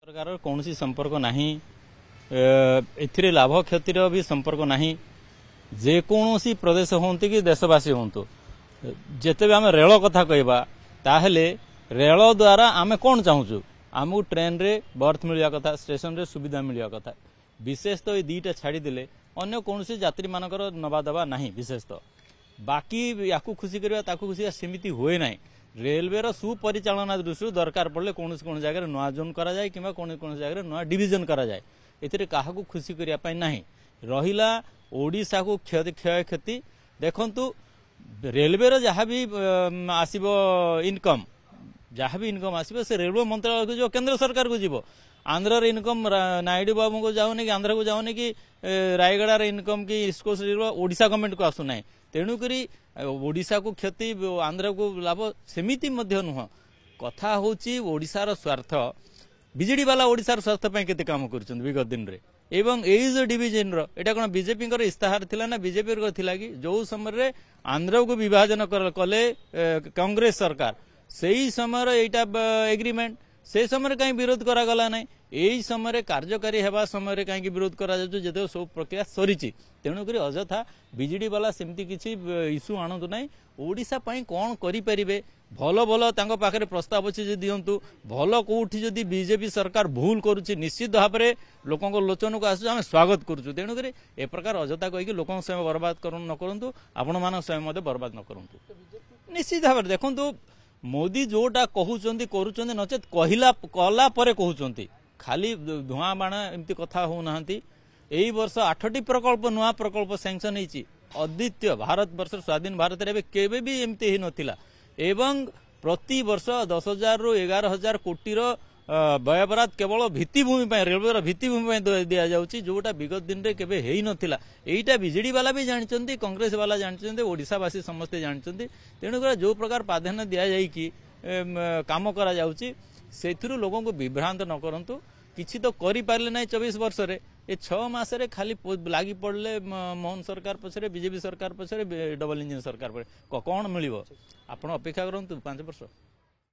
सरकार कौन संपर्क नहीं ए लाभ क्षतिर भी संपर्क नहीं जेकोसी प्रदेश हूँ कि देशवासी हूँ जिते भी आम रेल कथा कहवा ताहले रेल द्वारा आम कौन चाहूँ आमको ट्रेन रे बर्थ मिलवा कथा स्टेशन रे सुविधा मिलवा कथा विशेष तो ये दुईटा छाड़ीदे अन्य कौन यात्री मानकर नवा दवा नहीं विशेष तो बाकी या खुशी करवा खुशी सेमती हुए ना रेलवे सुपरिचालना दृष्टि दरकार पड़े कौन कौन जगह नुआ जोन करा जाए कि कौन जगह नुआ डिविजन करा जाए एथिरे काहाकू खुशी करने नहीं रहिला ओडिशा को क्षय क्षति देखंतु रेलवे जहाँ भी आसीबो इनकम जहाँ भी इनकम आसीबो से रेलवे मंत्रालय को जो केंद्र सरकार को जीवो आंध्र इनकम नायडू बाबू को जाऊनी कि आंध्र को जाऊनी कि रायगड़ा इनकम कि इसको ओडिशा गवर्नमेंट को आसुना तेणुक ओडिशा को क्षति आंध्र को लाभ सेमिति मध्य नुह कथा होची ओडिशार स्वार्थ बीजेडी वाला ओडिशार स्वार्थ पे केते काम करछन विगत दिन रे एवं एई जो डिविजन रो एटा कोन बीजेपी कर इस्ताहार थिला ना बीजेपी को थिला कि जो समय रे आंध्र को विभाजन कले कांग्रेस सरकार सेही समय एटा एग्रीमेंट से समय कहीं विरोध करा गला नहीं यही समय कार्यकारी हेबा समय कहीं विरोध करा जाउ जेते सब प्रक्रिया सरीची तेणुक अजथा बीजेडी वाला सेमती किसी इश्यू आणतु ना ओडिशा पई कोन करि परिबे भल भल तांको पाखरे प्रस्ताव अछि जे दियंतु भल कोठी जदि बीजेपी सरकार भूल करूची निश्चित भाव में लोकों लोचन को आसु आम स्वागत करूँ तेणुक ए प्रकार अजथा कहीकि लोकों समय बर्बाद न करंतु आपण मान समय बर्बाद न करंतु निश्चित भाव में देखंतु मोदी जोटा कहउचंती करूचंती नचेत कहिला कला परे कहउचंती खाली धुआं बाण एमती कथा होउनांती एई वर्ष 8टी प्रकल्प नुआ प्रकल्प सैंक्शन होईची अद्वितीय भारत वर्ष स्वाधीन भारत रे केबे भी एमती ही नथिला एवं प्रति वर्ष 10,000 रु 11,000 कोटी रो व्ययबराद केवल भित्तिभूमि रेलवे भित्तिभूमि दिया जाउची जोटा विगत दिन रे केबे हेई नथिला एईटा बीजेडी वाला भी जानचंती कांग्रेस वाला जानचंती ओडिशावासी समस्ते जानचंती तेणुकर जो प्रकार प्राधान्य दिया जाई कि काम करा जाउची सेथिरु लोगों को विभ्रांत न करंतु किछि तो करि पारले नै 24 वर्ष रे ए 6 मास रे खाली लागी पड़ले मोहन सरकार पछरे बीजेपी सरकार पछरे डबल इंजन सरकार पर कोन मिलिबो आपण अपेक्षा करंतु 5 वर्ष।